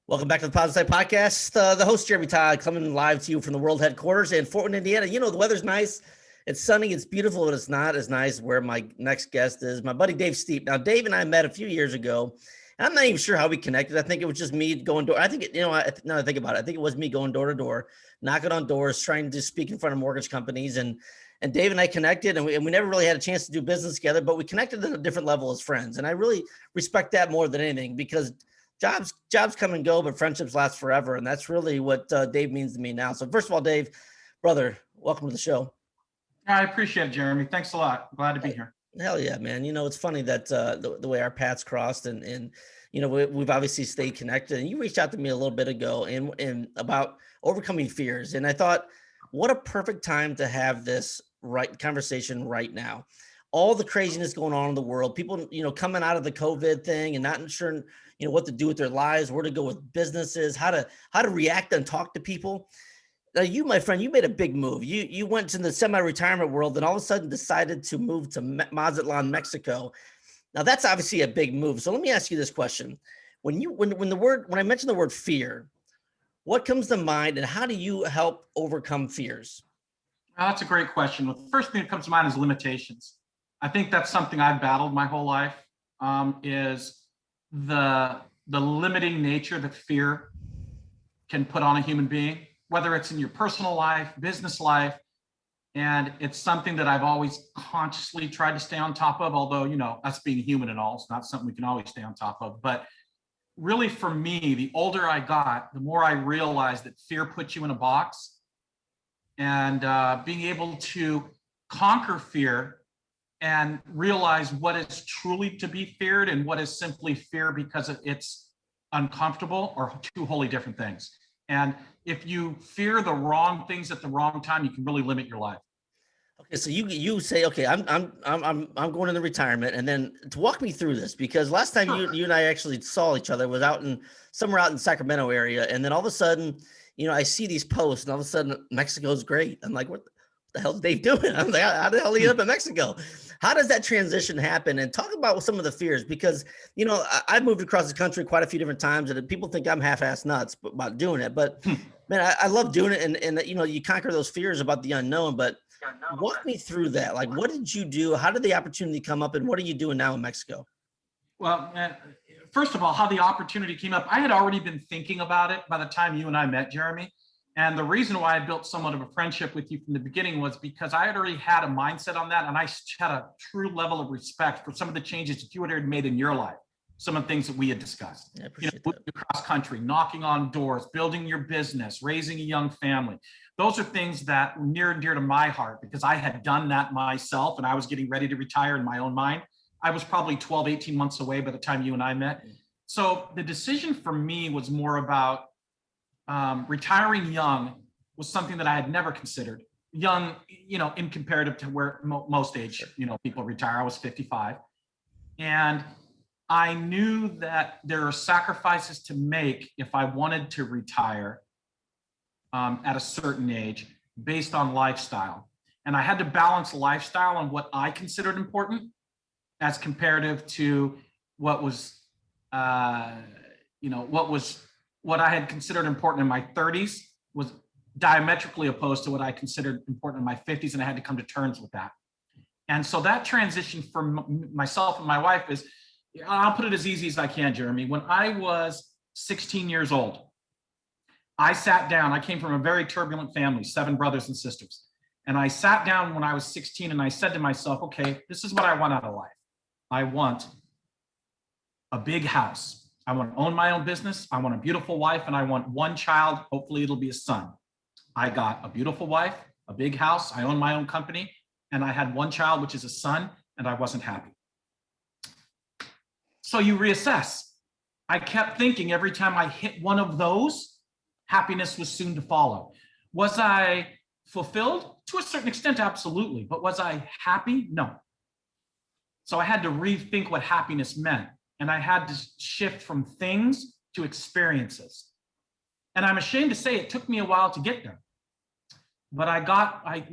Welcome back to the Positive Side Podcast. The host, Jeremy Todd, coming live to you from the world headquarters in Fort Worth, Indiana. You know, the weather's nice. It's sunny. It's beautiful, but it's not as nice where my next guest is, my buddy Dave Steep. Now, Dave and I met a few years ago, and I'm not even sure how we connected. I think it was just me going door. I think, now I think about it, I think it was me going door to door, knocking on doors, trying to speak in front of mortgage companies. And Dave and I connected, and we never really had a chance to do business together, but we connected at a different level as friends. And I really respect that more than anything, because jobs come and go, but friendships last forever. And that's really what Dave means to me now. So first of all, Dave, brother, welcome to the show. I appreciate it, Jeremy. Thanks a lot. Glad to be here. Hell yeah, man. You know, it's funny that the way our paths crossed and you know, we've obviously stayed connected. And you reached out to me a little bit ago and about overcoming fears. And I thought, what a perfect time to have this conversation right now. All the craziness going on in the world, people, you know, coming out of the COVID thing and not sure, you know, what to do with their lives, where to go with businesses, how to react and talk to people. Now, you, my friend, you made a big move. You went to the semi-retirement world and all of a sudden decided to move to Mazatlan, Mexico. Now, that's obviously a big move. So let me ask you this question. When I mentioned the word fear, what comes to mind and how do you help overcome fears? Well, that's a great question. The first thing that comes to mind is limitations. I think that's something I've battled my whole life, is the limiting nature that fear can put on a human being, whether it's in your personal life, business life. And it's something that I've always consciously tried to stay on top of, although, you know, us being human and all, it's not something we can always stay on top of. But really, for me, the older I got, the more I realized that fear puts you in a box. And being able to conquer fear and realize what is truly to be feared and what is simply fear because it's uncomfortable are two wholly different things. And if you fear the wrong things at the wrong time, you can really limit your life. Okay, so you say, okay, I'm going into retirement, and then to walk me through this, because last time you and I actually saw each other was somewhere out in Sacramento area, and then all of a sudden, you know, I see these posts, and all of a sudden Mexico's great. I'm like, what the hell's Dave doing? I'm like, how the hell did he end up in Mexico? How does that transition happen? And talk about some of the fears, because, you know, I've moved across the country quite a few different times, and people think I'm half-ass nuts about doing it. But man, I love doing it. And, you know, you conquer those fears about the unknown, but walk me through that. Like, what did you do? How did the opportunity come up? And what are you doing now in Mexico? Well, first of all, how the opportunity came up, I had already been thinking about it by the time you and I met, Jeremy. And the reason why I built somewhat of a friendship with you from the beginning was because I had already had a mindset on that. And I had a true level of respect for some of the changes that you had already made in your life. Some of the things that we had discussed, moving across country, knocking on doors, building your business, raising a young family. Those are things that were near and dear to my heart because I had done that myself and I was getting ready to retire in my own mind. I was probably 12, 18 months away by the time you and I met. So the decision for me was more about retiring young was something that I had never considered. Young, you know, in comparative to where most age, you know, people retire. I was 55. And I knew that there are sacrifices to make if I wanted to retire at a certain age based on lifestyle. And I had to balance lifestyle and what I considered important as comparative to what was, what I had considered important in my 30s was diametrically opposed to what I considered important in my 50s. And I had to come to terms with that. And so that transition for myself and my wife is, I'll put it as easy as I can, Jeremy. When I was 16 years old, I sat down. I came from a very turbulent family, 7 brothers and sisters. And I sat down when I was 16 and I said to myself, okay, this is what I want out of life. I want a big house. I want to own my own business. I want a beautiful wife, and I want one child. Hopefully it'll be a son. I got a beautiful wife, a big house. I own my own company, and I had one child, which is a son, and I wasn't happy. So you reassess. I kept thinking every time I hit one of those, happiness was soon to follow. Was I fulfilled? To a certain extent, absolutely. But was I happy? No. So I had to rethink what happiness meant. And I had to shift from things to experiences. And I'm ashamed to say it took me a while to get there. But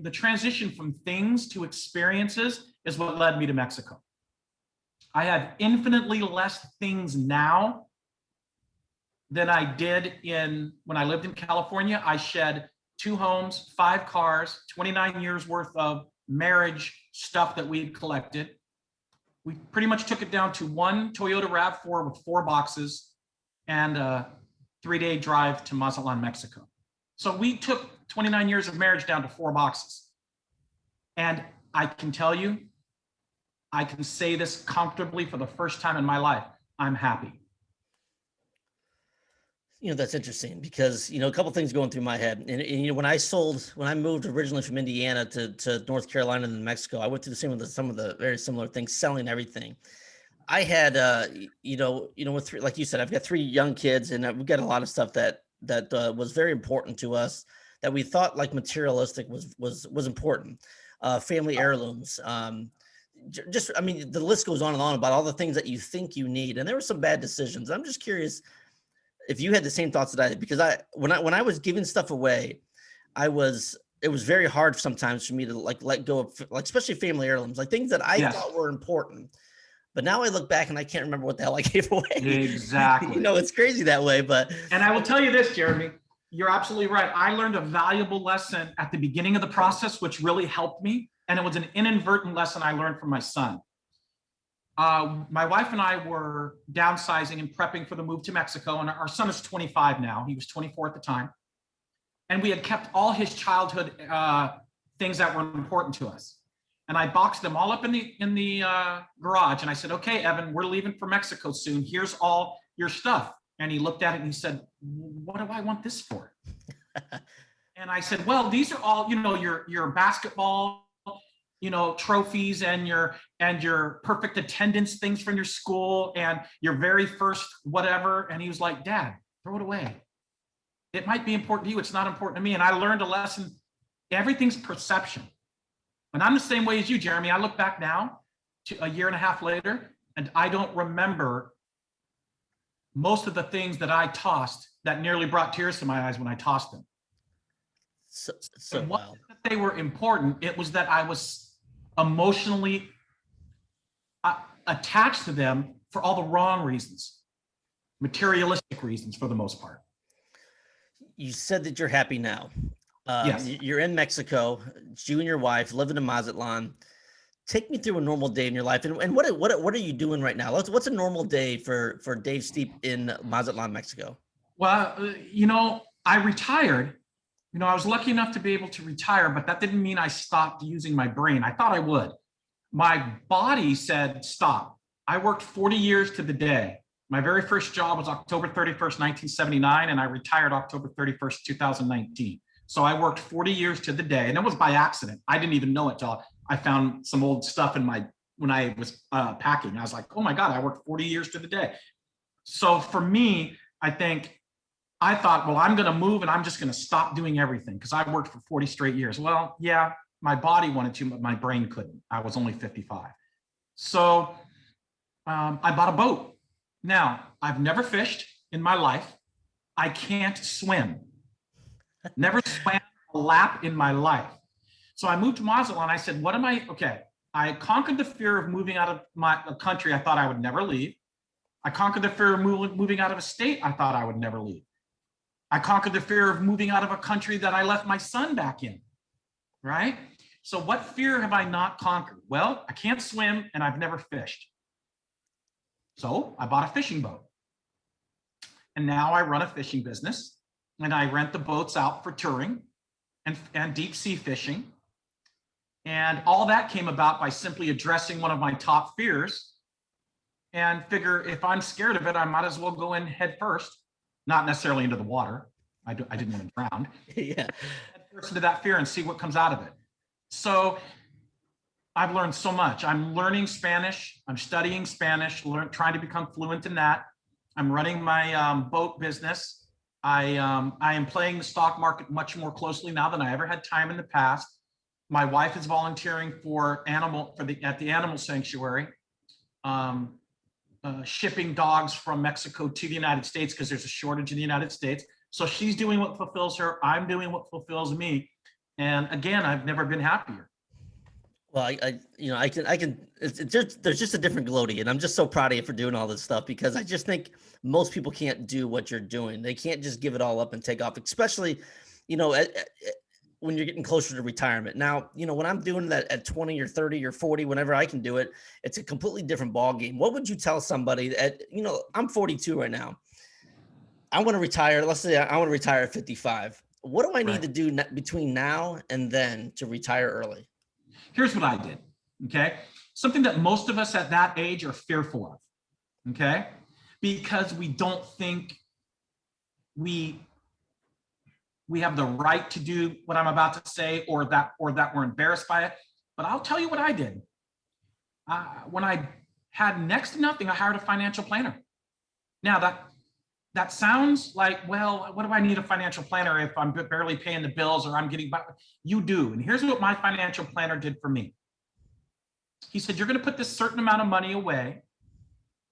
the transition from things to experiences is what led me to Mexico. I have infinitely less things now than I did when I lived in California. I shed 2 homes, 5 cars, 29 years worth of marriage stuff that we had collected. We pretty much took it down to 1 Toyota RAV4 with 4 boxes and a 3-day drive to Mazatlan, Mexico. So we took 29 years of marriage down to 4 boxes. And I can tell you, I can say this comfortably for the first time in my life, I'm happy. That's interesting because, a couple things going through my head. And when I moved originally from Indiana to North Carolina and then Mexico, I went through some of the very similar things, selling everything. I had, with like you said, I've got 3 young kids, and we've got a lot of stuff that was very important to us that we thought like materialistic was important. Family heirlooms, I mean, the list goes on and on about all the things that you think you need, and there were some bad decisions. I'm just curious if you had the same thoughts that I did, because when I was giving stuff away, it was very hard sometimes for me to like let go of, like, especially family heirlooms, like things that I Yes. thought were important. But now I look back and I can't remember what the hell I gave away. Exactly. It's crazy that way. And I will tell you this, Jeremy, you're absolutely right. I learned a valuable lesson at the beginning of the process, which really helped me. And it was an inadvertent lesson I learned from my son. My wife and I were downsizing and prepping for the move to Mexico. And our son is 25 now. He was 24 at the time. And we had kept all his childhood things that were important to us. And I boxed them all up in the garage. And I said, okay, Evan, we're leaving for Mexico soon. Here's all your stuff. And he looked at it and he said, what do I want this for? And I said, well, these are all, your basketball, trophies and your perfect attendance things from your school and your very first whatever. And he was like, Dad, throw it away. It might be important to you. It's not important to me. And I learned a lesson. Everything's perception. And I'm the same way as you, Jeremy. I look back now to a year and a half later, and I don't remember most of the things that I tossed that nearly brought tears to my eyes when I tossed them. So it wow. wasn't that they were important. It was that I was emotionally attached to them for all the wrong reasons, materialistic reasons for the most part. You said that you're happy now. Yes. You're in Mexico. It's you and your wife living in Mazatlan. Take me through a normal day in your life, and what are you doing right now? What's a normal day for Dave Steep in Mazatlan, Mexico? Well, I retired. I was lucky enough to be able to retire, but that didn't mean I stopped using my brain. I thought I would. My body said stop. I worked 40 years to the day. My very first job was October 31st, 1979, and I retired October 31st, 2019. So I worked 40 years to the day, and it was by accident. I didn't even know it till I found some old stuff when I was packing. I was like, oh my God, I worked 40 years to the day. So for me, I thought, well, I'm going to move and I'm just going to stop doing everything because I worked for 40 straight years. Well, yeah, my body wanted to, but my brain couldn't. I was only 55. So I bought a boat. Now, I've never fished in my life. I can't swim. Never swam a lap in my life. So I moved to Mazatlan. I said, okay, I conquered the fear of moving out of a country I thought I would never leave. I conquered the fear of moving out of a state I thought I would never leave. I conquered the fear of moving out of a country that I left my son back in, right? So what fear have I not conquered? Well, I can't swim and I've never fished. So I bought a fishing boat. And now I run a fishing business. And I rent the boats out for touring and deep sea fishing. And all that came about by simply addressing one of my top fears and figure if I'm scared of it, I might as well go in head first, not necessarily into the water. I didn't want to drown. Yeah. Head first into that fear and see what comes out of it. So I've learned so much. I'm learning Spanish. I'm studying Spanish, trying to become fluent in that. I'm running my boat business. I am playing the stock market much more closely now than I ever had time in the past. My wife is volunteering at the animal sanctuary, shipping dogs from Mexico to the United States because there's a shortage in the United States. So she's doing what fulfills her. I'm doing what fulfills me. And again, I've never been happier. Well, there's just a different gloating, and I'm just so proud of you for doing all this stuff because I just think most people can't do what you're doing. They can't just give it all up and take off, especially, when you're getting closer to retirement. Now, when I'm doing that at 20 or 30 or 40, whenever I can do it, it's a completely different ball game. What would you tell somebody I'm 42 right now. I want to retire. Let's say I want to retire at 55. What do I need Right. to do between now and then to retire early? Here's what I did. Okay. Something that most of us at that age are fearful of. Okay. Because we don't think we have the right to do what I'm about to say, or that we're embarrassed by it. But I'll tell you what I did. When I had next to nothing, I hired a financial planner. Now that sounds like, well, what do I need a financial planner if I'm barely paying the bills or I'm getting by? You do. And here's what my financial planner did for me. He said, you're going to put this certain amount of money away.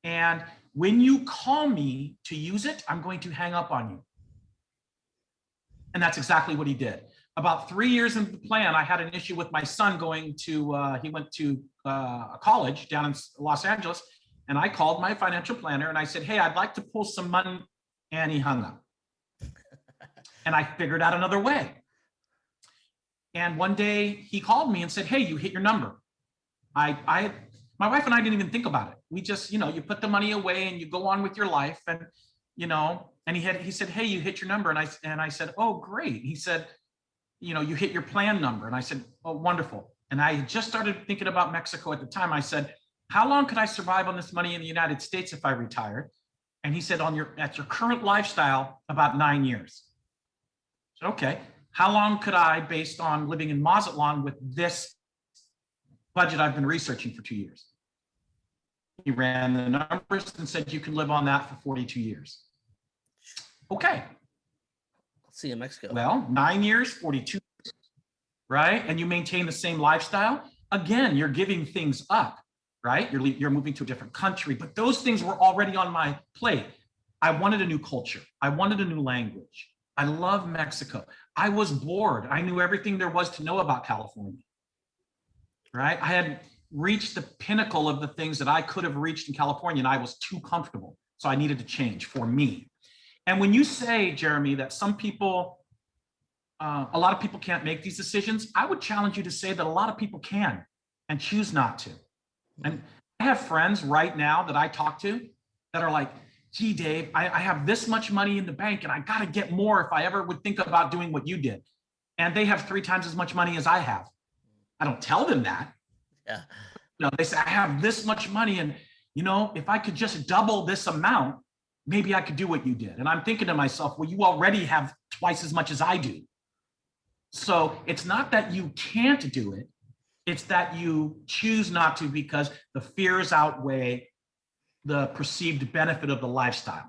And when you call me to use it, I'm going to hang up on you. And that's exactly what he did. About 3 years into the plan, I had an issue with my son going to, he went to a college down in Los Angeles. And I called my financial planner and I said, hey, I'd like to pull some money. And he hung up. And I figured out another way. And one day he called me and said, hey, you hit your number. My wife and I didn't even think about it. We just, you put the money away and you go on with your life. And, and he said, hey, you hit your number. And I said, oh, great. He said, you hit your plan number. And I said, oh, wonderful. And I just started thinking about Mexico at the time. I said, how long could I survive on this money in the United States if I retired? And he said, at your current lifestyle, about 9 years. I said, okay, how long could I, based on living in Mazatlan with this budget I've been researching for 2 years? He ran the numbers and said, you can live on that for 42 years. Okay. Let's see in Mexico. Well, 9 years, 42, right? And you maintain the same lifestyle. Again, you're giving things up. Right? You're moving to a different country, but those things were already on my plate. I wanted a new culture. I wanted a new language. I love Mexico. I was bored. I knew everything there was to know about California. Right? I had reached the pinnacle of the things that I could have reached in California, and I was too comfortable. So I needed to change for me. And when you say, Jeremy, that some people, a lot of people can't make these decisions, I would challenge you to say that a lot of people can and choose not to. And I have friends right now that I talk to that are like, gee, Dave, I have this much money in the bank and I got to get more if I ever would think about doing what you did. And they have 3 times as much money as I have. I don't tell them that. Yeah. They say, I have this much money and, if I could just double this amount, maybe I could do what you did. And I'm thinking to myself, well, you already have twice as much as I do. So it's not that you can't do it. It's that you choose not to because the fears outweigh the perceived benefit of the lifestyle.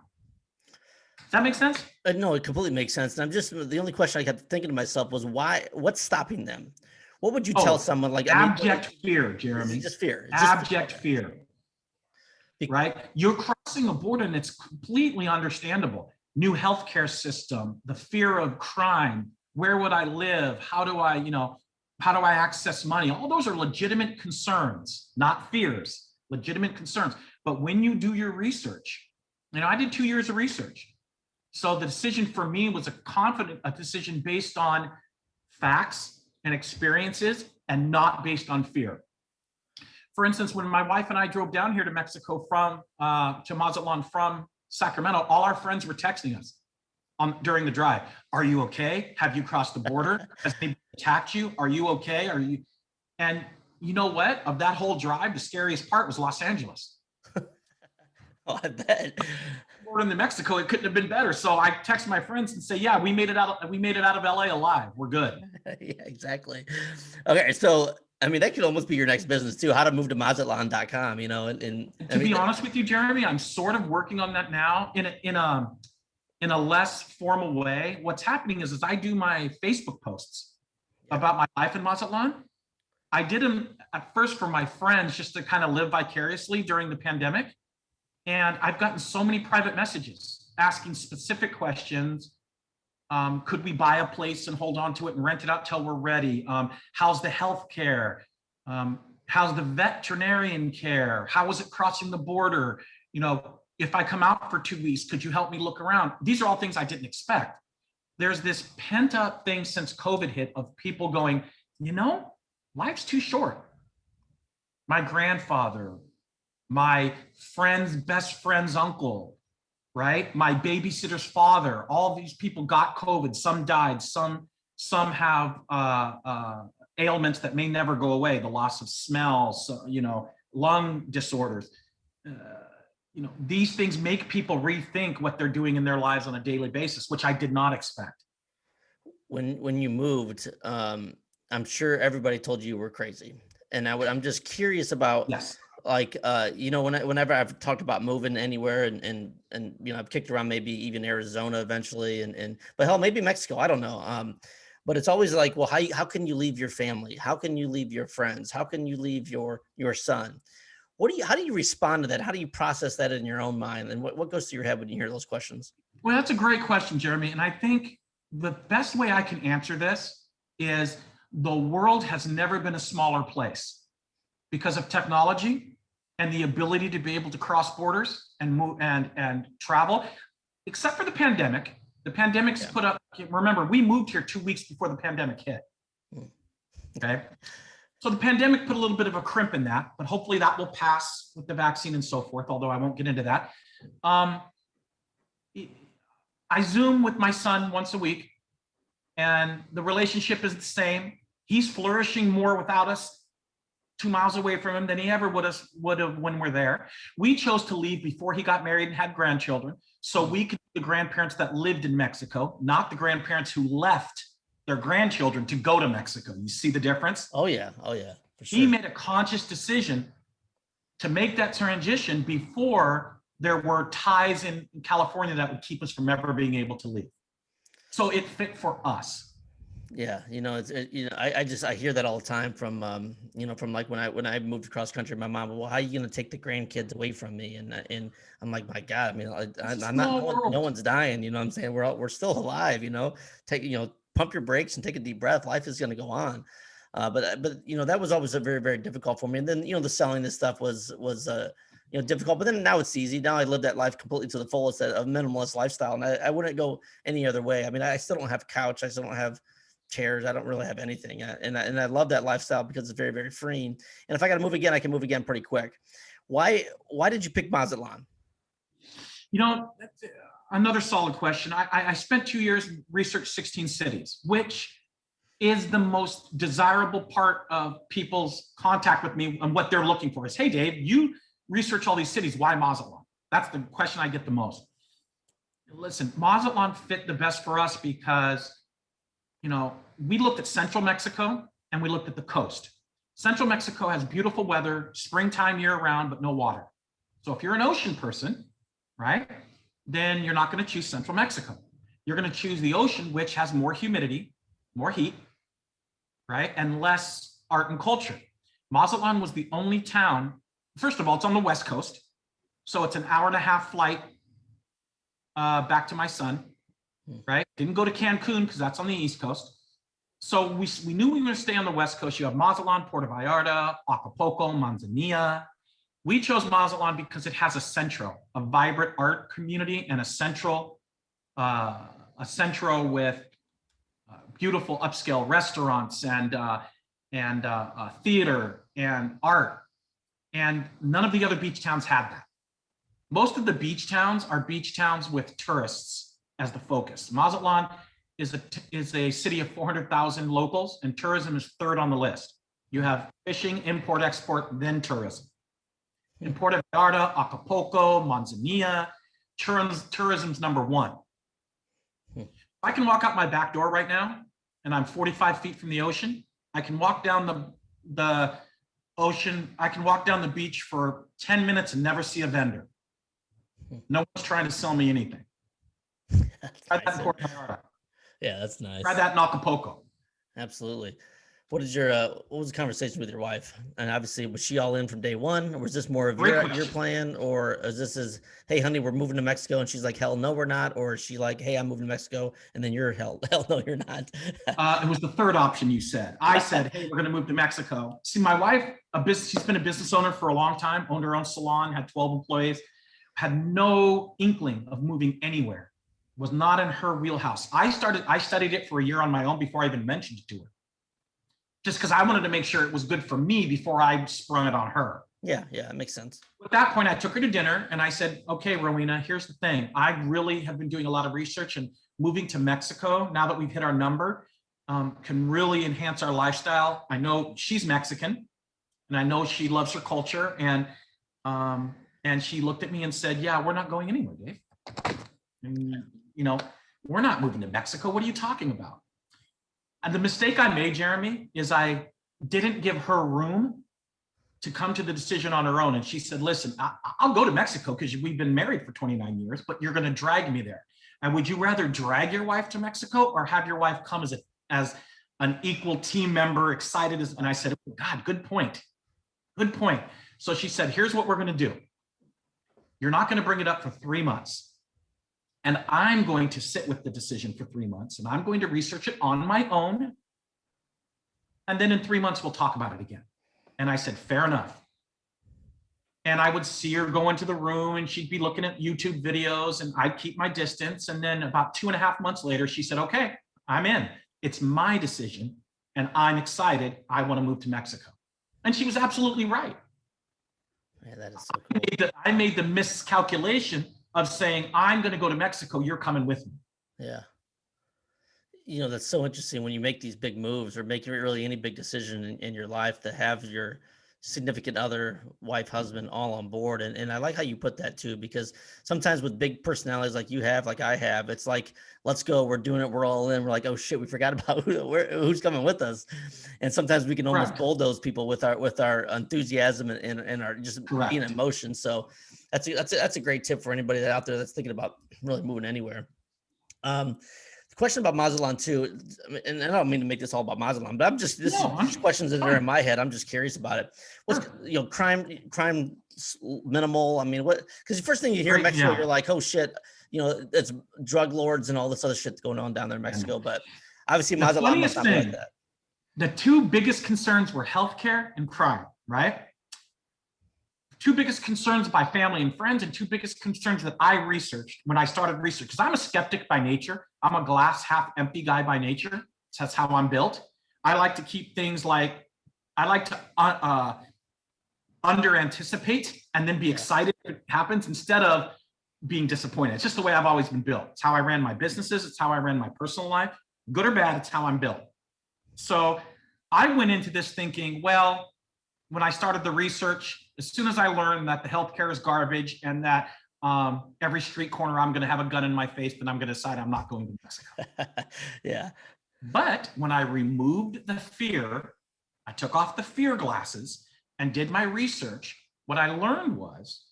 Does that make sense? No, it completely makes sense. And the only question I kept thinking to myself was what's stopping them? What would you tell someone like abject fear, Jeremy? Just fear. Abject fear. Right? You're crossing a border and it's completely understandable. New healthcare system, the fear of crime, where would I live? How do I access money? All those are legitimate concerns, not fears, legitimate concerns. But when you do your research, I did 2 years of research. So the decision for me was a decision based on facts and experiences and not based on fear. For instance, when my wife and I drove down here to Mexico to Mazatlan from Sacramento, all our friends were texting us during the drive. Are you okay? Have you crossed the border? Has anybody attacked you? Are you okay? And you know what? Of that whole drive, the scariest part was Los Angeles. Oh, I bet. Border in Mexico, it couldn't have been better. So I text my friends and say, yeah, we made it out of LA alive. We're good. Yeah, exactly. Okay. So, that could almost be your next business too. How to move to Mazatlan.com, to be honest with you, Jeremy, I'm sort of working on that now in a less formal way. What's happening is I do my Facebook posts about my life in Mazatlan. I did them at first for my friends just to kind of live vicariously during the pandemic. And I've gotten so many private messages asking specific questions. Could we buy a place and hold on to it and rent it out till we're ready? How's the healthcare? How's the veterinarian care? How was it crossing the border? If I come out for 2 weeks, could you help me look around? These are all things I didn't expect. There's this pent up thing since COVID hit of people going, life's too short. My grandfather, my friend's best friend's uncle, right? My babysitter's father, all these people got COVID. Some died. Some have ailments that may never go away. The loss of smell, so, lung disorders. These things make people rethink what they're doing in their lives on a daily basis, which I did not expect. When you moved, I'm sure everybody told you were crazy, and I'm just curious about, Yes. like, whenever I've talked about moving anywhere, and I've kicked around maybe even Arizona eventually, but hell, maybe Mexico, I don't know. But it's always like, well, how can you leave your family? How can you leave your friends? How can you leave your son? How do you respond to that? How do you process that in your own mind? And what goes through your head when you hear those questions? Well, that's a great question, Jeremy. And I think the best way I can answer this is the world has never been a smaller place because of technology and the ability to be able to cross borders and move and travel, except for the pandemic. The pandemic's put up, remember, we moved here 2 weeks before the pandemic hit. Okay. So the pandemic put a little bit of a crimp in that, but hopefully that will pass with the vaccine and so forth, although I won't get into that. I Zoom with my son once a week, and the relationship is the same. He's flourishing more without us 2 miles away from him than he ever would have when we're there. We chose to leave before he got married and had grandchildren, so we could be the grandparents that lived in Mexico, not the grandparents who left their grandchildren to go to Mexico. You see the difference? Oh yeah, for sure. He made a conscious decision to make that transition before there were ties in California that would keep us from ever being able to leave. So it fit for us. Yeah, I hear that all the time from from like when I moved across country, my mom, well, how are you going to take the grandkids away from me? And I'm like, my God, I mean, I'm not, no one's dying, what I'm saying? We're still alive, take, pump your brakes and take a deep breath. Life is going to go on. But that was always a very, very difficult for me. And then, the selling this stuff was difficult, but then now it's easy. Now I live that life completely to the fullest, a minimalist lifestyle. And I wouldn't go any other way. I mean, I still don't have a couch. I still don't have chairs. I don't really have anything. And I love that lifestyle because it's very, very freeing. And if I got to move again, I can move again pretty quick. Why did you pick Mazatlan? That's another solid question. I spent 2 years research 16 cities, which is the most desirable part of people's contact with me and what they're looking for is, hey, Dave, you research all these cities. Why Mazatlan? That's the question I get the most. Listen, Mazatlan fit the best for us because we looked at central Mexico and we looked at the coast. Central Mexico has beautiful weather, springtime year round, but no water. So if you're an ocean person, right, then you're not going to choose central Mexico. You're going to choose the ocean, which has more humidity, more heat, right, and less art and culture. Mazatlan was the only town, first of all, it's on the West Coast. So it's an 1.5-hour flight back to my son. Right? Didn't go to Cancun because that's on the East Coast. So we knew we were going to stay on the West Coast. You have Mazatlan, Puerto Vallarta, Acapulco, Manzanilla. We chose Mazatlan because it has a centro, a vibrant art community, and a centro with beautiful upscale restaurants and theater and art. And none of the other beach towns had that. Most of the beach towns are beach towns with tourists as the focus. Mazatlan is a city of 400,000 locals, and tourism is third on the list. You have fishing, import, export, then tourism. In Puerto Vallarta, Acapulco, Manzanilla, tourism's number one. I can walk out my back door right now, and I'm 45 feet from the ocean. I can walk down the ocean. I can walk down the beach for 10 minutes and never see a vendor. No one's trying to sell me anything. Try that in Puerto Vallarta. Yeah, that's nice. Try that in Acapulco. Absolutely. What is your what was the conversation with your wife? And obviously, was she all in from day one, or was this more of Great your question. plan, or is this is, hey, honey, we're moving to Mexico, and she's like, hell no, we're not, or is she like, hey, I'm moving to Mexico, and then you're hell no, you're not. It was the third option you said. I said, hey, we're going to move to Mexico. See, my wife, she's been a business owner for a long time, owned her own salon, had 12 employees, had no inkling of moving anywhere, was not in her wheelhouse. I studied it for a year on my own before I even mentioned it to her, just because I wanted to make sure it was good for me before I sprung it on her. Yeah, that makes sense. At that point, I took her to dinner and I said, okay, Rowena, here's the thing. I really have been doing a lot of research, and moving to Mexico, now that we've hit our number, can really enhance our lifestyle. I know she's Mexican, and I know she loves her culture. And she looked at me and said, yeah, we're not going anywhere, Dave. And, we're not moving to Mexico. What are you talking about? And the mistake I made, Jeremy, is I didn't give her room to come to the decision on her own. And she said, listen, I'll go to Mexico because we've been married for 29 years, but you're going to drag me there. And would you rather drag your wife to Mexico or have your wife come as an equal team member, excited as, and I said, oh, God, good point. Good point. So she said, here's what we're going to do. You're not going to bring it up for 3 months. And I'm going to sit with the decision for 3 months, and I'm going to research it on my own. And then in 3 months, we'll talk about it again. And I said, fair enough. And I would see her go into the room and she'd be looking at YouTube videos, and I'd keep my distance. And then about 2.5 months later, she said, okay, I'm in. It's my decision and I'm excited. I want to move to Mexico. And she was absolutely right. Yeah, that is so cool. I made the miscalculation of saying, I'm going to go to Mexico. You're coming with me. Yeah. That's so interesting when you make these big moves or make really any big decision in your life, to have your significant other, wife, husband, all on board. And I like how you put that too, because sometimes with big personalities like you have, like I have, it's like, let's go, we're doing it, we're all in. We're like, oh shit, we forgot about who's coming with us. And sometimes we can almost Correct. bulldoze people with our enthusiasm and our just Correct. being in motion. So that's a great tip for anybody out there that's thinking about really moving anywhere. Question about Mazatlan too, and I don't mean to make this all about Mazatlan, but this is just questions that are in my head. I'm just curious about it. What's crime minimal? I mean, what? Because the first thing you hear in Mexico, you're like, oh shit, it's drug lords and all this other shit going on down there in Mexico. But obviously, Mazatlan must not be like that. The two biggest concerns were healthcare and crime, right? Two biggest concerns by family and friends, and two biggest concerns that I researched when I started research, because I'm a skeptic by nature. I'm a glass half empty guy by nature. That's how I'm built. I like to keep things I like to under anticipate and then be excited if it happens instead of being disappointed. It's just the way I've always been built. It's how I ran my businesses. It's how I ran my personal life. Good or bad, it's how I'm built. So I went into this thinking, well, when I started the research, as soon as I learned that the healthcare is garbage and that every street corner I'm going to have a gun in my face, then I'm going to decide I'm not going to Mexico. Yeah. But when I removed the fear, I took off the fear glasses and did my research. What I learned was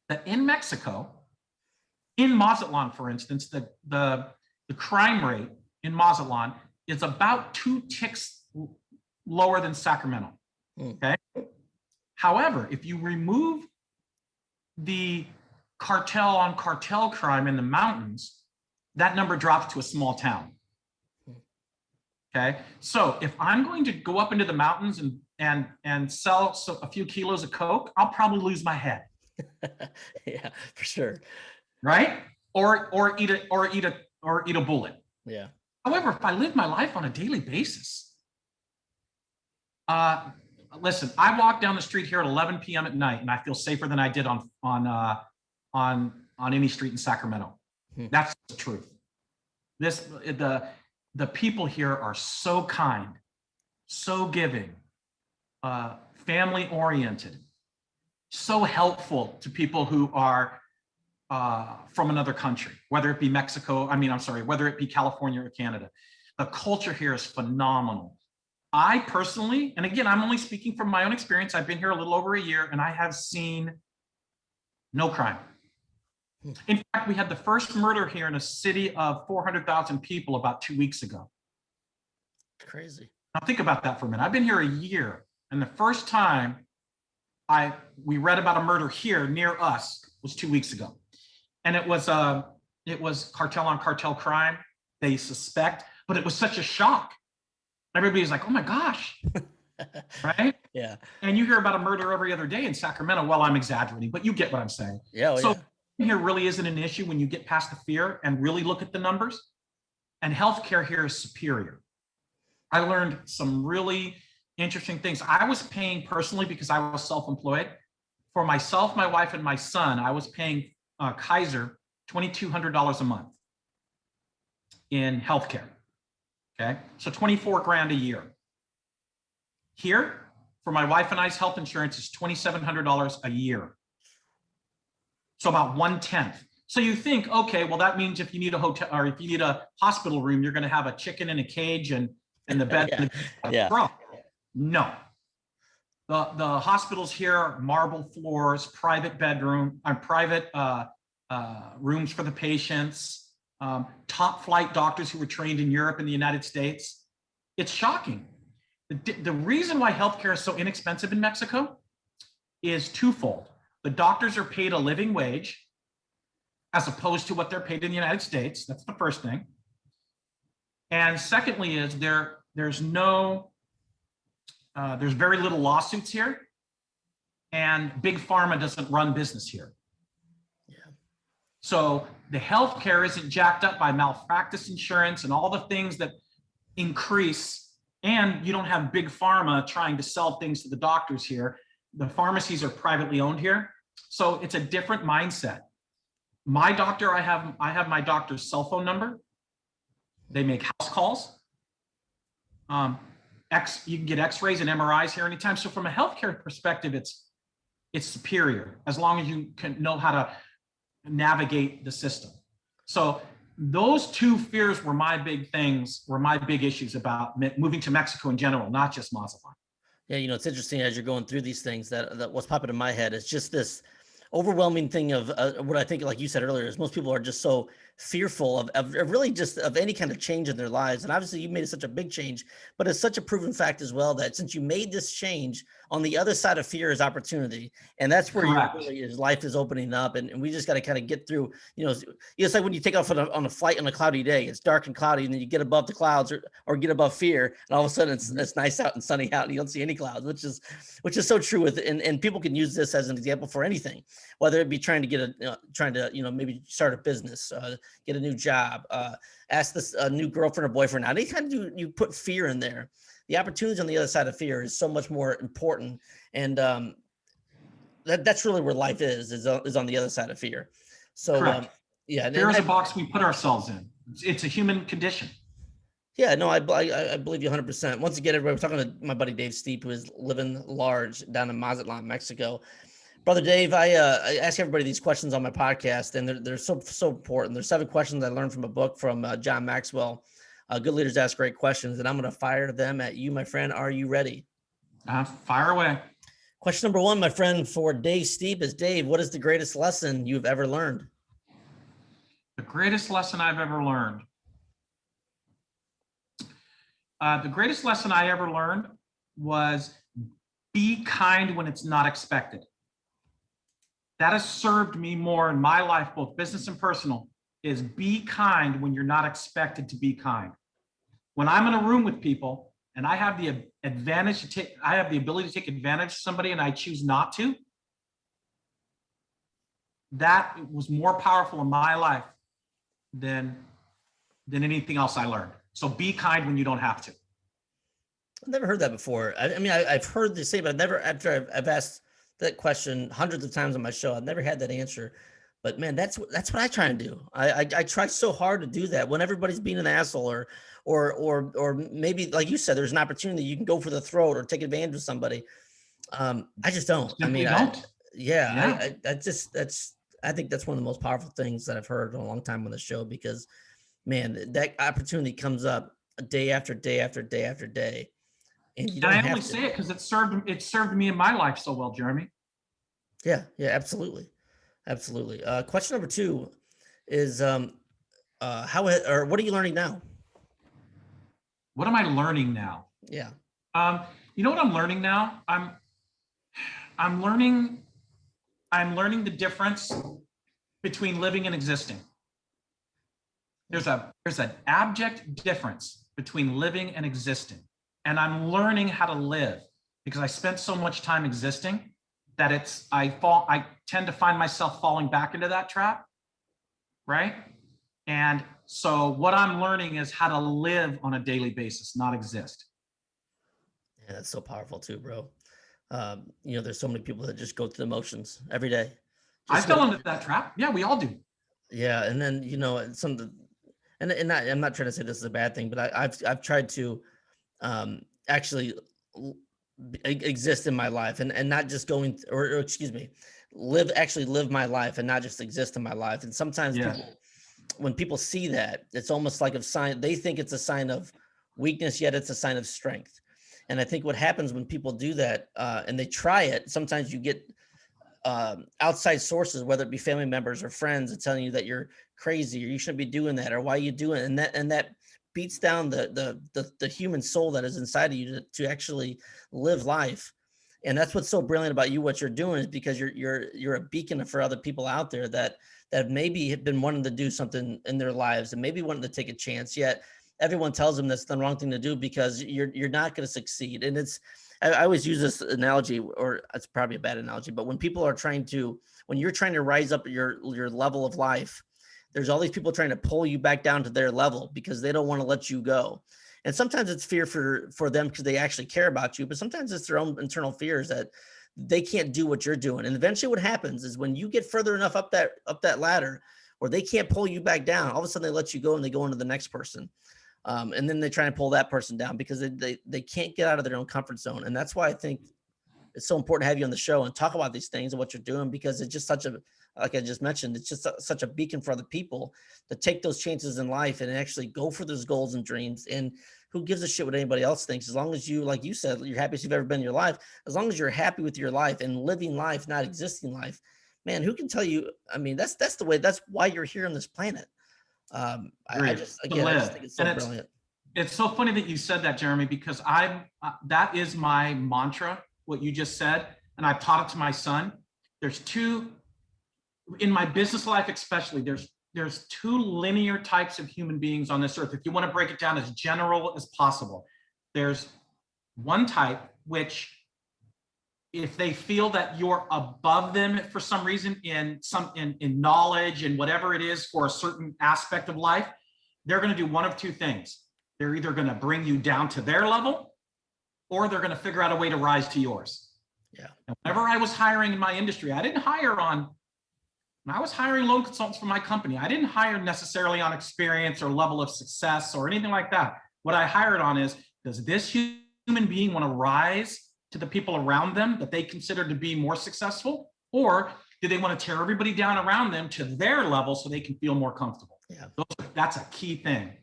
that in Mexico, in Mazatlan, for instance, the crime rate in Mazatlan is about 2 ticks lower than Sacramento. Okay. However, if you remove the cartel on cartel crime in the mountains, that number drops to a small town. Okay. So if I'm going to go up into the mountains and sell a few kilos of coke, I'll probably lose my head. Yeah, for sure. Right. Or eat a bullet. Yeah. However, if I live my life on a daily basis, listen, I walk down the street here at 11 p.m. at night, and I feel safer than I did on any street in Sacramento. That's the truth. The people here are so kind, so giving, family oriented, so helpful to people who are from another country, whether it be whether it be California or Canada. The culture here is phenomenal. I personally, and again, I'm only speaking from my own experience. I've been here a little over a year, and I have seen no crime. In fact, we had the first murder here in a city of 400,000 people about 2 weeks ago. Crazy. Now think about that for a minute. I've been here a year, and the first time we read about a murder here near us was 2 weeks ago, and it was cartel on cartel crime. They suspect, but it was such a shock. Everybody was like, "Oh my gosh!" Right? Yeah. And you hear about a murder every other day in Sacramento. Well, I'm exaggerating, but you get what I'm saying. Yeah. So Yeah. here really isn't an issue when you get past the fear and really look at the numbers. And healthcare here is superior. I learned some really interesting things. I was paying personally, because I was self-employed, for myself, my wife, and my son. I was paying Kaiser $2,200 a month in healthcare. Okay, so 24 grand a year. Here, for my wife and I's health insurance is $2,700 a year. So about 1/10. So you think, okay, well, that means if you need a hotel or if you need a hospital room, you're going to have a chicken in a cage and the bed. Yeah. Yeah. No. The hospitals here are marble floors, private bedroom, private rooms for the patients, top flight doctors who were trained in Europe and the United States. It's shocking. The reason why healthcare is so inexpensive in Mexico is twofold. The doctors are paid a living wage as opposed to what they're paid in the United States. That's the first thing. And secondly is there's very little lawsuits here, and big pharma doesn't run business here. Yeah. So the healthcare isn't jacked up by malpractice insurance and all the things that increase. And you don't have big pharma trying to sell things to the doctors here. The pharmacies are privately owned here. So it's a different mindset. My doctor, I have my doctor's cell phone number. They make house calls. You can get x-rays and MRIs here anytime. So from a healthcare perspective, it's superior as long as you can know how to navigate the system. So those two fears were my big issues about moving to Mexico in general, not just Mazatlan. Yeah, it's interesting as you're going through these things that what's popping in my head is just this overwhelming thing of what I think, like you said earlier, is most people are just so fearful of really just of any kind of change in their lives. And obviously you made such a big change, but it's such a proven fact as well that since you made this change, on the other side of fear is opportunity. And that's where your life is opening up. And we just got to kind of get through, it's like when you take off on a flight on a cloudy day, it's dark and cloudy, and then you get above the clouds or get above fear. And all of a sudden it's nice out and sunny out and you don't see any clouds, which is so true and people can use this as an example for anything, whether it be trying to maybe start a business, get a new job, ask this new girlfriend or boyfriend out. Anytime you put fear in there, the opportunities on the other side of fear is so much more important. And that's really where life is on the other side of fear. So yeah. Fear is a box we put ourselves in. It's a human condition. Yeah, no, I believe you 100%. Once again, everybody, we're talking to my buddy Dave Steep, who is living large down in Mazatlan, Mexico. Brother Dave, I ask everybody these questions on my podcast, and they're so important. There's 7 questions I learned from a book from John Maxwell. Good leaders ask great questions, and I'm going to fire them at you, my friend. Are you ready? Fire away. Question number 1, my friend, for Dave Steep is, Dave, what is the greatest lesson you've ever learned? The greatest lesson I've ever learned. The greatest lesson I ever learned was be kind when it's not expected. That has served me more in my life, both business and personal, is be kind when you're not expected to be kind. When I'm in a room with people and I have the ability to take advantage of somebody and I choose not to, that was more powerful in my life than anything else I learned. So be kind when you don't have to. I've never heard that before. I've heard this say, but I've asked that question hundreds of times on my show. I've never had that answer. But man, that's what I try and do. I try so hard to do that when everybody's being an asshole or maybe, like you said, there's an opportunity you can go for the throat or take advantage of somebody. I just don't. I think that's one of the most powerful things that I've heard in a long time on the show, because man, that opportunity comes up day after day after day after day. And I only say it because it served me in my life so well, Jeremy. Yeah, absolutely. Absolutely. Question number 2 is what are you learning now? What am I learning now? Yeah. You know what I'm learning now? I'm learning the difference between living and existing. There's an abject difference between living and existing. And I'm learning how to live because I spent so much time existing that I tend to find myself falling back into that trap, right? And so what I'm learning is how to live on a daily basis, not exist. Yeah, that's so powerful too, bro. There's so many people that just go through the motions every day. I Just fell live. into that trap. Yeah, we all do. Yeah, and then some of the, I'm not trying to say this is a bad thing, but I've tried to actually exist in my life and not just or excuse me, live my life and not just exist in my life. And sometimes Yeah. when people see that, it's almost like a sign. They think it's a sign of weakness, yet it's a sign of strength. And I think what happens when people do that and they try it, sometimes you get outside sources, whether it be family members or friends, and telling you that you're crazy or you shouldn't be doing that or why you doing it. And that beats down the human soul that is inside of you to actually live life. And that's what's so brilliant about you. What you're doing is because you're a beacon for other people out there that maybe have been wanting to do something in their lives and maybe wanting to take a chance. Yet everyone tells them that's the wrong thing to do because you're not going to succeed. And I always use this analogy, or it's probably a bad analogy, but when you're trying to rise up your level of life, there's all these people trying to pull you back down to their level because they don't want to let you go. And sometimes it's fear for them because they actually care about you, but sometimes it's their own internal fears that they can't do what you're doing. And eventually what happens is when you get further enough up that ladder where they can't pull you back down, all of a sudden they let you go and they go into the next person. And then they try and pull that person down because they can't get out of their own comfort zone. And that's why I think it's so important to have you on the show and talk about these things and what you're doing, because it's just like I just mentioned, it's just such a beacon for other people to take those chances in life and actually go for those goals and dreams. And who gives a shit what anybody else thinks? As long as you, like you said, you're happiest you've ever been in your life, as long as you're happy with your life and living life, not existing life, man, who can tell you? I mean, that's the way, that's why you're here on this planet. I Great. just, To again, I just think live. it's so And brilliant. it's so funny that you said that, Jeremy, because that is my mantra, what you just said. And I've taught it to my son. There's two, in my business life especially, there's two linear types of human beings on this earth. If you want to break it down as general as possible, there's one type which, if they feel that you're above them for some reason in knowledge and whatever it is for a certain aspect of life, they're going to do one of two things. They're either going to bring you down to their level, or they're going to figure out a way to rise to yours. Yeah. And whenever I was hiring in my industry, when I was hiring loan consultants for my company, I didn't hire necessarily on experience or level of success or anything like that. What I hired on is, does this human being want to rise to the people around them that they consider to be more successful? Or do they want to tear everybody down around them to their level so they can feel more comfortable? Yeah. That's a key thing.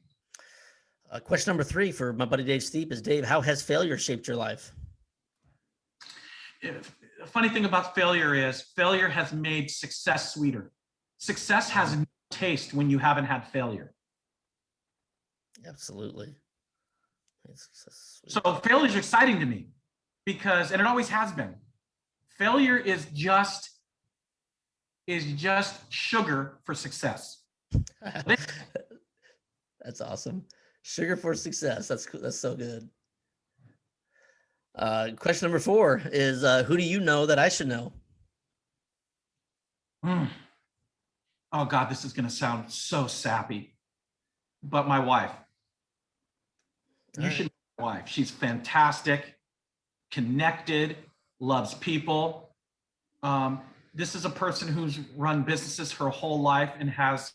Question number 3 for my buddy Dave Steep is, Dave, how has failure shaped your life? The funny thing about failure is failure has made success sweeter. Success has no taste when you haven't had failure. Absolutely. So failure is exciting to me because, and it always has been, failure is just sugar for success. That's awesome. Sugar for success. That's so good. Question number 4 is, who do you know that I should know? Oh God, this is going to sound so sappy, but my wife. You should know my wife. She's fantastic, connected, loves people. This is a person who's run businesses her whole life and has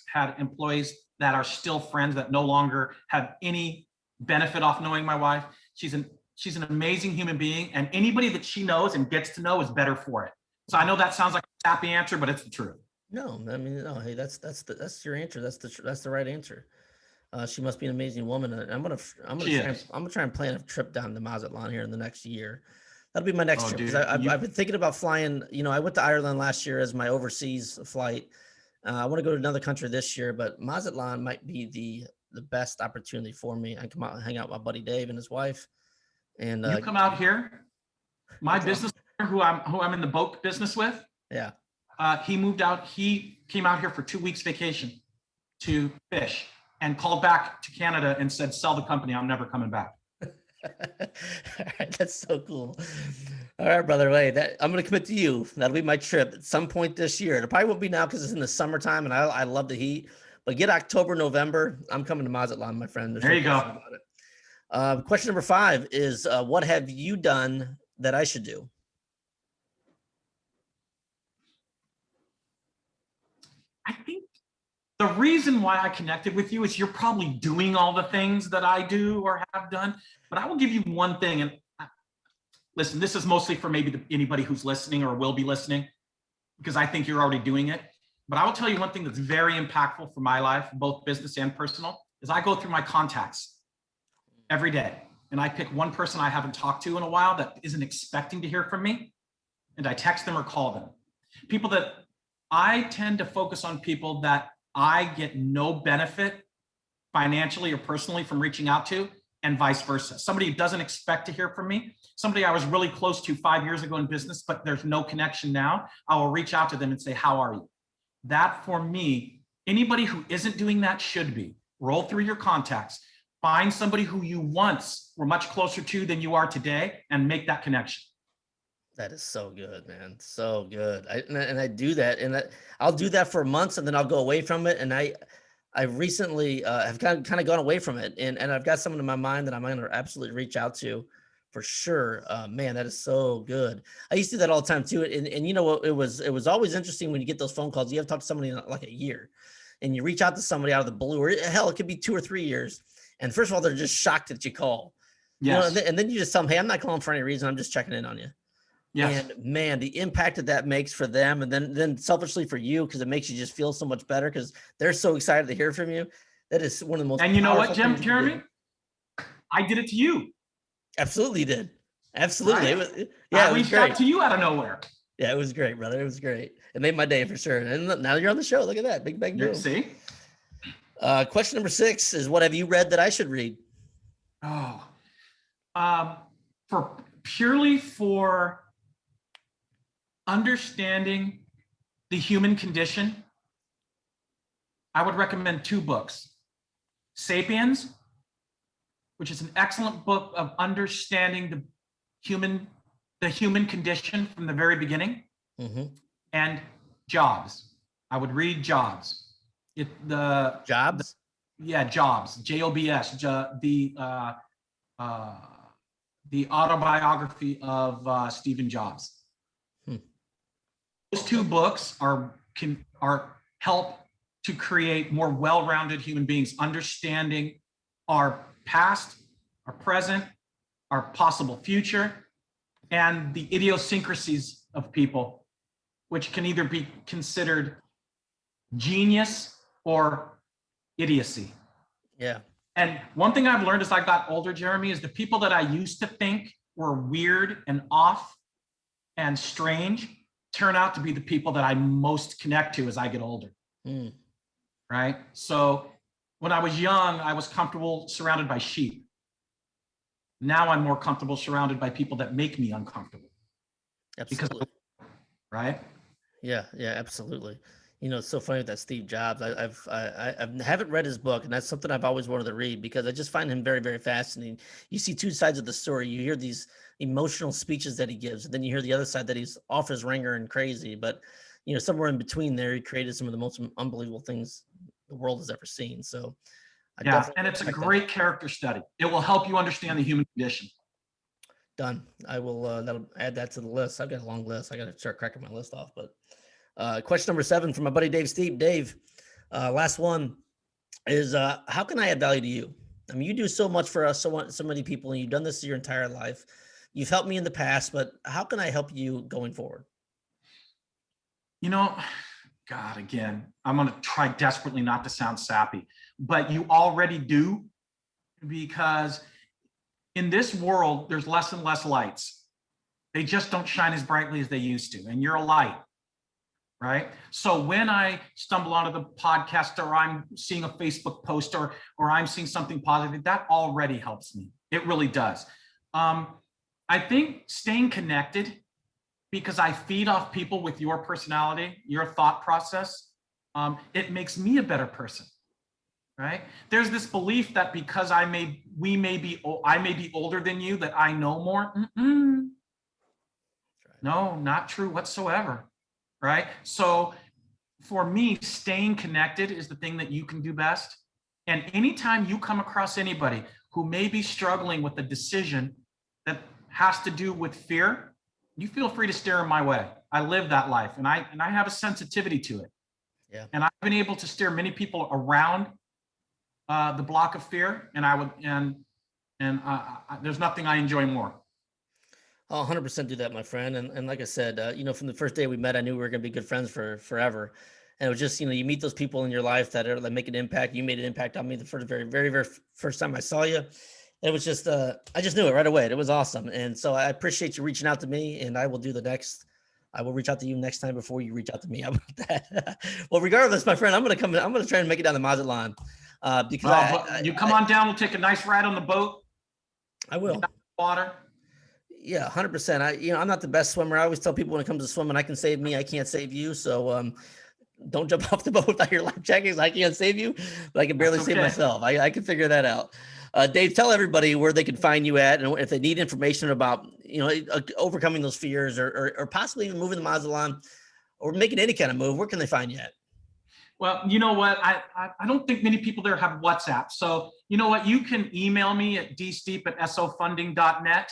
had employees that are still friends that no longer have any benefit off knowing my wife. She's an amazing human being, and anybody that she knows and gets to know is better for it. So I know that sounds like a sappy answer, but it's the truth. No, I mean, no. Hey, that's your answer. That's the right answer. She must be an amazing woman. And I'm gonna try and plan a trip down to Mazatlan here in the next year. That'll be my next trip, because I've been thinking about flying. I went to Ireland last year as my overseas flight. I want to go to another country this year, but Mazatlan might be the best opportunity for me. I come out and hang out with my buddy Dave and his wife. And You come out here. My business partner, who I'm in the boat business with, yeah. He moved out. He came out here for 2 weeks vacation to fish and called back to Canada and said, sell the company. I'm never coming back. All right, that's so cool. All right, brother. Wait, I'm going to commit to you. That'll be my trip at some point this year. It probably won't be now because it's in the summertime and I love the heat. But get October, November. I'm coming to Mazatlan, my friend. There's there no you question go. about it. Question number 5 is, what have you done that I should do? I think the reason why I connected with you is you're probably doing all the things that I do or have done. But I will give you one thing. And listen, this is mostly for maybe anybody who's listening or will be listening, because I think you're already doing it. But I will tell you one thing that's very impactful for my life, both business and personal, is I go through my contacts every day. And I pick one person I haven't talked to in a while that isn't expecting to hear from me. And I text them or call them. People that I tend to focus on, people that I get no benefit financially or personally from reaching out to, and vice versa. Somebody who doesn't expect to hear from me, somebody I was really close to 5 years ago in business, but there's no connection now, I will reach out to them and say, how are you? That for me, anybody who isn't doing that should be. Roll through your contacts, find somebody who you once were much closer to than you are today, and make that connection. That is so good, man. So good. I do that, and I'll do that for months, and then I'll go away from it. And I recently have kind of gone away from it, and I've got someone in my mind that I'm going to absolutely reach out to for sure. Man, that is so good. I used to do that all the time too. And you know what? It was always interesting when you get those phone calls. You have to talk to somebody in like a year, and you reach out to somebody out of the blue, or hell, it could be 2 or 3 years. And first of all, they're just shocked that you call. Yes. You know, and then you just tell them, hey, I'm not calling for any reason. I'm just checking in on you. Yes. And man, the impact that makes for them, and then selfishly for you, because it makes you just feel so much better because they're so excited to hear from you. That is one of the most. And you know what, Jeremy? I did it to you. Absolutely did. Absolutely. Right? I it was great. To you out of nowhere. Yeah, it was great, brother. It was great. It made my day for sure. And now you're on the show. Look at that. Big boom. See? Question number 6 is, what have you read that I should read? For understanding the human condition, I would recommend 2 books. Sapiens, which is an excellent book of understanding the human condition from the very beginning. Mm-hmm. And Jobs. I would read Jobs. Jobs? Jobs. Jobs. The autobiography of Stephen Jobs. Those 2 books are help to create more well-rounded human beings, understanding our past, our present, our possible future, and the idiosyncrasies of people, which can either be considered genius or idiocy. Yeah. And one thing I've learned as I got older, Jeremy, is the people that I used to think were weird and off and strange turn out to be the people that I most connect to as I get older. Right? So when I was young, I was comfortable surrounded by sheep. Now I'm more comfortable surrounded by people that make me uncomfortable. Absolutely. Right? Yeah, absolutely. You know, it's so funny with that Steve Jobs. I haven't read his book, and that's something I've always wanted to read because I just find him very, very fascinating. You see 2 sides of the story. You hear these emotional speeches that he gives, and then you hear the other side that he's off his ringer and crazy. But you know, somewhere in between there, he created some of the most unbelievable things the world has ever seen. So, and it's a great character study. It will help you understand the human condition. Done. I will. That'll add that to the list. I've got a long list. I got to start cracking my list off, but. Question number 7 from my buddy Dave Steep. Dave, last one is, how can I add value to you? I mean, you do so much for us, so many people, and you've done this your entire life. You've helped me in the past, but how can I help you going forward? You know, God, again, I'm going to try desperately not to sound sappy, but you already do, because in this world, there's less and less lights. They just don't shine as brightly as they used to, and you're a light. right? So when I stumble onto the podcast, or I'm seeing a Facebook post, or I'm seeing something positive, that already helps me. It really does. I think staying connected, because I feed off people with your personality, your thought process, it makes me a better person, right? There's this belief that because I may be older than you, that I know more. No, not true whatsoever, right? So for me, staying connected is the thing that you can do best. And anytime you come across anybody who may be struggling with a decision that has to do with fear, you feel free to steer them my way. I live that life, and I have a sensitivity to it. Yeah. And I've been able to steer many people around the block of fear. And there's nothing I enjoy more. I'll 100% do that, my friend. And like I said, from the first day we met, I knew we were going to be good friends for forever. And it was just, you meet those people in your life that make an impact. You made an impact on me the first, very, very, very first time I saw you. It was just, I just knew it right away. It was awesome. And so I appreciate you reaching out to me, and I will do the next. I will reach out to you next time before you reach out to me. How about that? Well, regardless, my friend, I'm going to try and make it down the Mazatlan because you come on down. We'll take a nice ride on the boat. I will. Water. Yeah, 100%. I'm not the best swimmer. I always tell people when it comes to swimming, I can save me, I can't save you. So don't jump off the boat without your life jacket. I can't save you, but I can barely save myself. I can figure that out. Dave, tell everybody where they can find you at, and if they need information about, overcoming those fears, or possibly even moving the Mazatlan, or making any kind of move. Where can they find you at? Well, you know what? I don't think many people there have WhatsApp. So you know what? You can email me at dsteep@sofunding.net,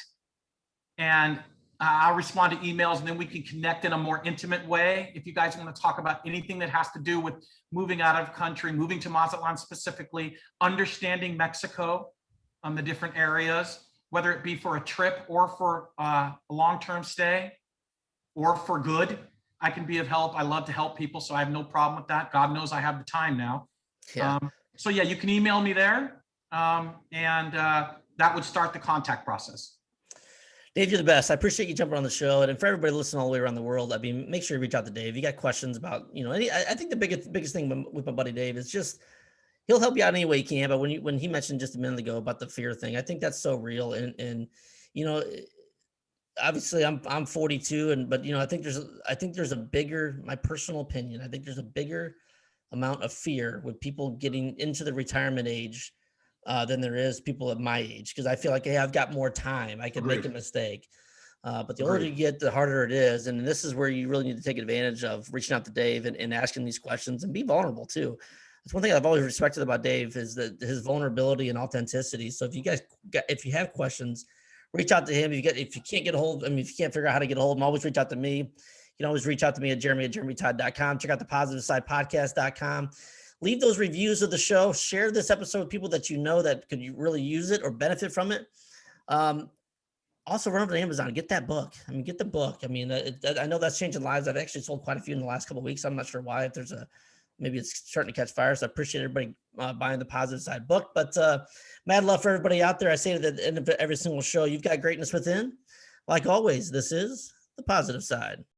and I'll respond to emails, and then we can connect in a more intimate way. If you guys want to talk about anything that has to do with moving out of country, moving to Mazatlan specifically, understanding Mexico, the different areas, whether it be for a trip or for a long-term stay or for good, I can be of help. I love to help people, so I have no problem with that. God knows I have the time now. Yeah. So yeah, you can email me there, and that would start the contact process. Dave, you're the best. I appreciate you jumping on the show. And for everybody listening all the way around the world, make sure you reach out to Dave. If you got questions about, I think the biggest thing with my buddy Dave is just, he'll help you out any way he can. But when he mentioned just a minute ago about the fear thing, I think that's so real. And obviously I'm 42, but I think there's a bigger, my personal opinion, I think there's a bigger amount of fear with people getting into the retirement age than there is people at my age, because I feel like, hey, I've got more time. I could make a mistake. But the older you get, the harder it is. And this is where you really need to take advantage of reaching out to Dave and asking these questions, and be vulnerable too. That's one thing I've always respected about Dave, is that his vulnerability and authenticity. So if you have questions, reach out to him. If you can't get a hold, if you can't figure out how to get a hold of him, always reach out to me. You can always reach out to me at jeremy@jeremytodd.com. Check out the positivesidepodcast.com. Leave those reviews of the show. Share this episode with people that that could really use it or benefit from it. Also, run over to Amazon and get that book. Get the book. I know that's changing lives. I've actually sold quite a few in the last couple of weeks. I'm not sure why. If maybe it's starting to catch fire. So I appreciate everybody buying the Positive Side book. But mad love for everybody out there. I say it at the end of every single show, you've got greatness within. Like always, this is the Positive Side.